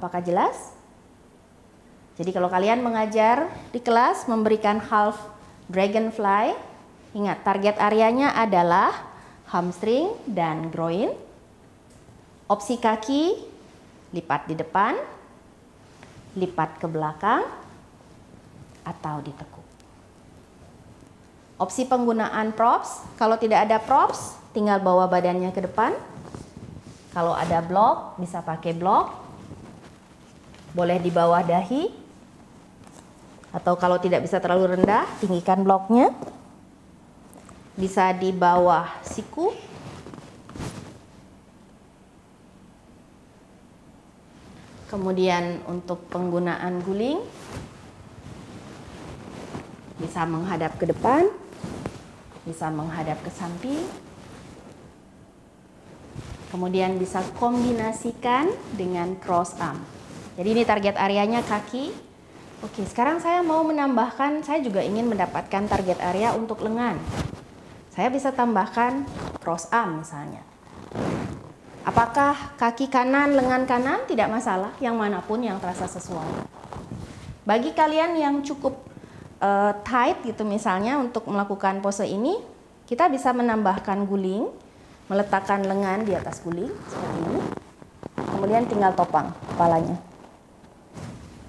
Apakah jelas? Jadi kalau kalian mengajar di kelas memberikan half dragonfly, ingat target areanya adalah hamstring dan groin. Opsi kaki, lipat di depan, lipat ke belakang, atau ditekuk. Opsi penggunaan props, kalau tidak ada props, tinggal bawa badannya ke depan. Kalau ada blok, bisa pakai blok. Boleh di bawah dahi. Atau kalau tidak bisa terlalu rendah, tinggikan bloknya. Bisa di bawah siku. Kemudian untuk penggunaan guling, bisa menghadap ke depan, bisa menghadap ke samping. Kemudian bisa kombinasikan dengan cross arm. Jadi ini target areanya kaki. Oke, sekarang saya mau menambahkan, saya juga ingin mendapatkan target area untuk lengan. Saya bisa tambahkan cross arm misalnya. Apakah kaki kanan, lengan kanan? Tidak masalah, yang manapun yang terasa sesuai. Bagi kalian yang cukup tight gitu misalnya untuk melakukan pose ini, kita bisa menambahkan guling, meletakkan lengan di atas guling seperti ini. Kemudian tinggal topang kepalanya.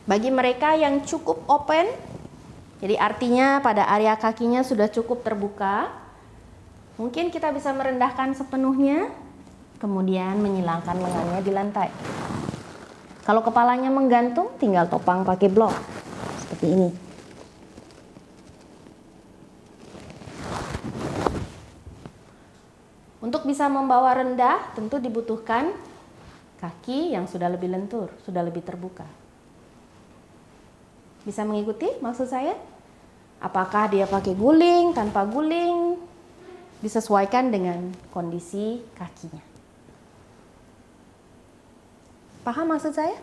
Bagi mereka yang cukup open, jadi artinya pada area kakinya sudah cukup terbuka, mungkin kita bisa merendahkan sepenuhnya, kemudian menyilangkan lengannya di lantai. Kalau kepalanya menggantung, tinggal topang pakai blok, seperti ini. Untuk bisa membawa rendah, tentu dibutuhkan kaki yang sudah lebih lentur, sudah lebih terbuka. Bisa mengikuti maksud saya? Apakah dia pakai guling, tanpa guling? Disesuaikan dengan kondisi kakinya. Paham maksud saya?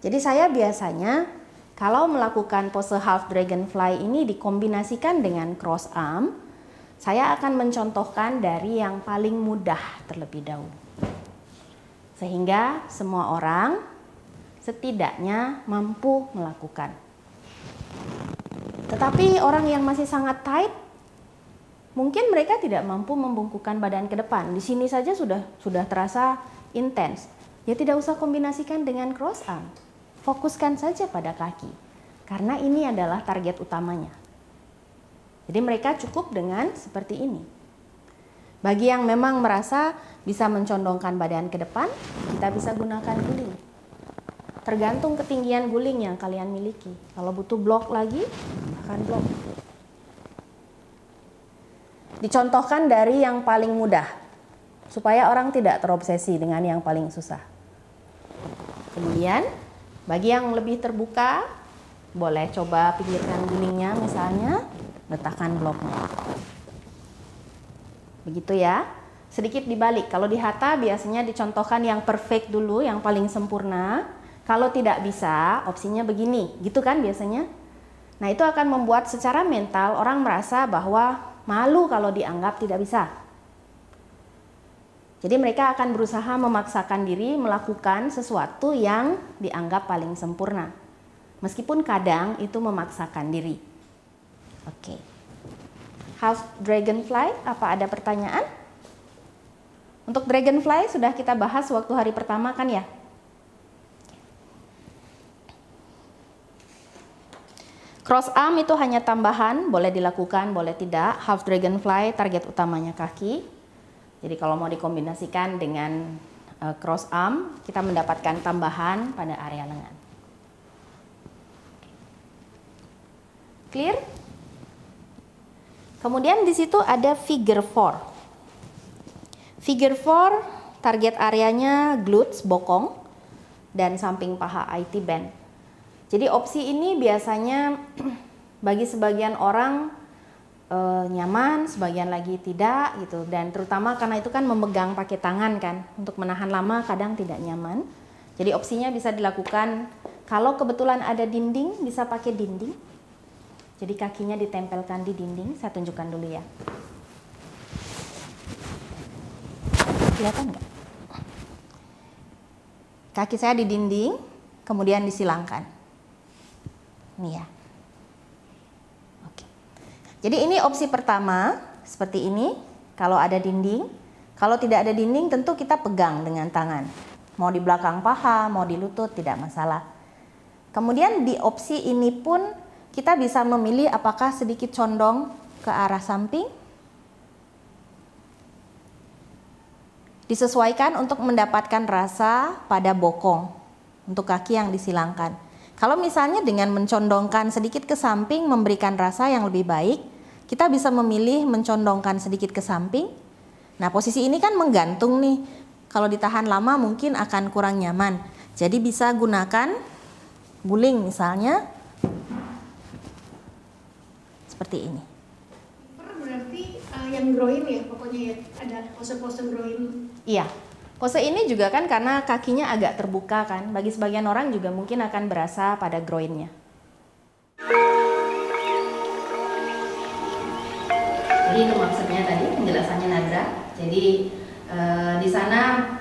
Jadi saya biasanya kalau melakukan pose half dragonfly ini dikombinasikan dengan cross arm, saya akan mencontohkan dari yang paling mudah terlebih dahulu. Sehingga semua orang setidaknya mampu melakukan. Tetapi orang yang masih sangat tight, mungkin mereka tidak mampu membungkukkan badan ke depan. Di sini saja sudah terasa intens. Ya tidak usah kombinasikan dengan cross arm. Fokuskan saja pada kaki. Karena ini adalah target utamanya. Jadi mereka cukup dengan seperti ini. Bagi yang memang merasa bisa mencondongkan badan ke depan, kita bisa gunakan guling. Tergantung ketinggian guling yang kalian miliki. Kalau butuh blok lagi, akan blok. Dicontohkan dari yang paling mudah, supaya orang tidak terobsesi dengan yang paling susah. Kemudian, bagi yang lebih terbuka, boleh coba pinggirkan gulingnya misalnya, letakkan bloknya. Begitu ya. Sedikit dibalik, kalau di hatha biasanya dicontohkan yang perfect dulu, yang paling sempurna. Kalau tidak bisa, opsinya begini, gitu kan biasanya. Nah itu akan membuat secara mental orang merasa bahwa malu kalau dianggap tidak bisa. Jadi mereka akan berusaha memaksakan diri melakukan sesuatu yang dianggap paling sempurna. Meskipun kadang itu memaksakan diri. Oke. Half dragonfly, apa ada pertanyaan? Untuk dragonfly sudah kita bahas waktu hari pertama kan ya? Cross arm itu hanya tambahan, boleh dilakukan, boleh tidak. Half dragonfly target utamanya kaki. Jadi kalau mau dikombinasikan dengan cross arm, kita mendapatkan tambahan pada area lengan. Clear? Kemudian di situ ada figure 4. Figure 4 target areanya glutes, bokong, dan samping paha IT band. Jadi opsi ini biasanya bagi sebagian orang nyaman, sebagian lagi tidak gitu. Dan terutama karena itu kan memegang pakai tangan kan, untuk menahan lama kadang tidak nyaman. Jadi opsinya bisa dilakukan kalau kebetulan ada dinding, bisa pakai dinding. Jadi kakinya ditempelkan di dinding. Saya tunjukkan dulu ya. Kelihatan nggak? Kaki saya di dinding, kemudian disilangkan. Ini ya. Oke. Jadi ini opsi pertama, seperti ini. Kalau ada dinding, kalau tidak ada dinding tentu kita pegang dengan tangan. Mau di belakang paha, mau di lutut, tidak masalah. Kemudian di opsi ini pun kita bisa memilih apakah sedikit condong ke arah samping. Disesuaikan untuk mendapatkan rasa pada bokong untuk kaki yang disilangkan. Kalau misalnya dengan mencondongkan sedikit ke samping memberikan rasa yang lebih baik, kita bisa memilih mencondongkan sedikit ke samping. Nah, posisi ini kan menggantung nih. Kalau ditahan lama mungkin akan kurang nyaman. Jadi bisa gunakan guling misalnya seperti ini. Berarti yang groin ya, pokoknya ya, ada pose-pose groin. Iya, pose ini juga kan karena kakinya agak terbuka kan. Bagi sebagian orang juga mungkin akan berasa pada groinnya. Jadi itu maksudnya tadi penjelasannya Nadra. Jadi di sana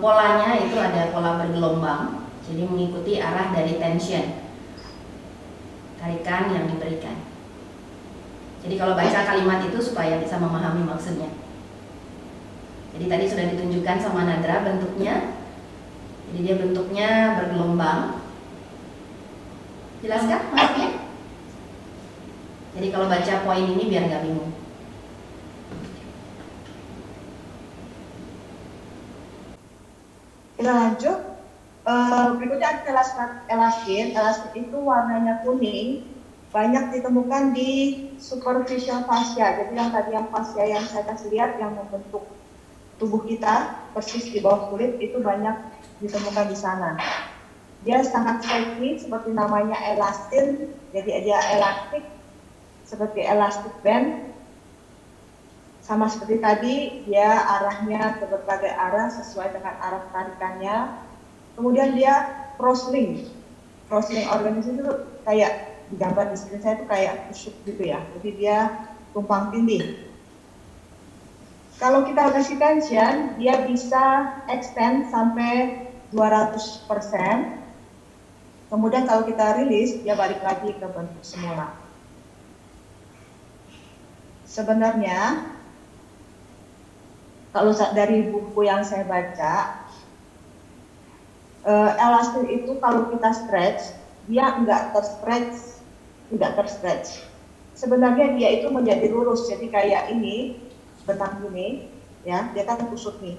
polanya itu ada pola bergelombang. Jadi mengikuti arah dari tension, tarikan yang diberikan. Jadi kalau baca kalimat itu supaya bisa memahami maksudnya. Jadi tadi sudah ditunjukkan sama Nadra bentuknya. Jadi dia bentuknya bergelombang. Jelas kan maksudnya? Jadi kalau baca poin ini biar nggak bingung. Kita lanjut. Berikutnya ada elastin. Elastin itu warnanya kuning, banyak ditemukan di superficial fascia. Jadi yang tadi yang fascia yang saya kasih lihat yang membentuk tubuh kita persis di bawah kulit itu banyak ditemukan di sana. Dia sangat sticky seperti namanya elastin, jadi dia elastik seperti elastic band. Sama seperti tadi, dia arahnya ke berbagai arah sesuai dengan arah tarikannya. Kemudian dia crosslink. Crosslink organisme itu kayak digambar di screen saya itu kayak tusuk gitu ya. Jadi dia tumpang tindih. Kalau kita kasih tension, dia bisa extend sampai 200%. Kemudian kalau kita rilis, dia balik lagi ke bentuk semula. Sebenarnya, kalau dari buku yang saya baca, elastin itu kalau kita stretch, dia nggak terstretch. Sebenarnya dia itu menjadi lurus, jadi kayak ini, benang gini, ya, dia kan kusut nih.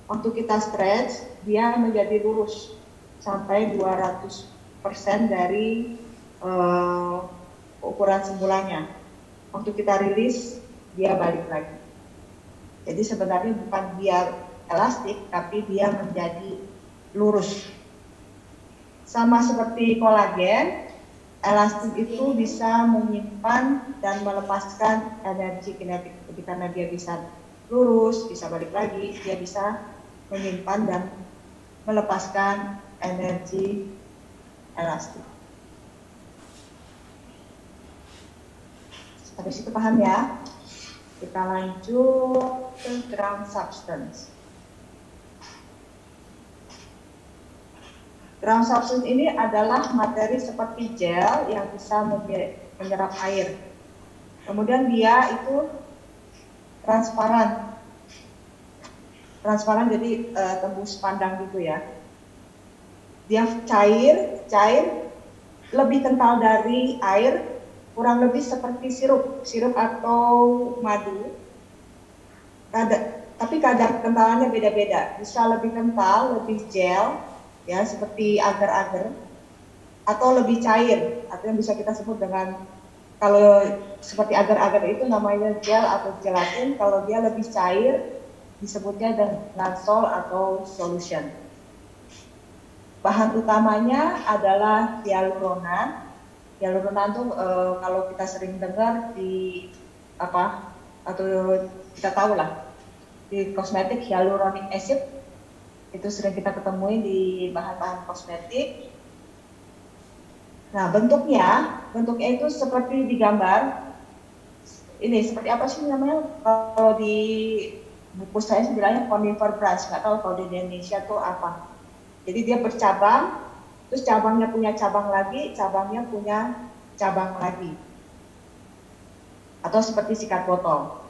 Waktu kita stretch, dia menjadi lurus sampai 200% dari ukuran semulanya. Waktu kita rilis, dia balik lagi. Jadi sebenarnya bukan dia elastik, tapi dia menjadi lurus. Sama seperti kolagen, elastin itu bisa menyimpan dan melepaskan energi kinetik. Jadi karena dia bisa lurus, bisa balik lagi, dia bisa menyimpan dan melepaskan energi elastik. Sampai situ paham ya? Kita lanjut ke ground substance. Ground substance ini adalah materi seperti gel yang bisa menyerap air. Kemudian dia itu transparan. Transparan jadi tembus pandang gitu ya. Dia cair, lebih kental dari air, kurang lebih seperti sirup atau madu. Tapi kadar kentalannya beda-beda. Bisa lebih kental, lebih gel, ya seperti agar-agar, atau lebih cair, atau yang bisa kita sebut dengan, kalau seperti agar-agar itu namanya gel atau gelatin. Kalau dia lebih cair disebutnya dengan sol atau solution. Bahan utamanya adalah hyaluronan. Hyaluronan itu kalau kita sering dengar di apa, atau kita tahu lah di kosmetik, hyaluronic acid itu sering kita ketemui di bahan-bahan kosmetik. Nah, bentuknya itu seperti digambar. Ini seperti apa sih namanya? Kalau di buku saya bilangnya conifer branch, nggak tahu kalau di Indonesia itu apa. Jadi dia bercabang, terus cabangnya punya cabang lagi, cabangnya punya cabang lagi. Atau seperti sikat botol.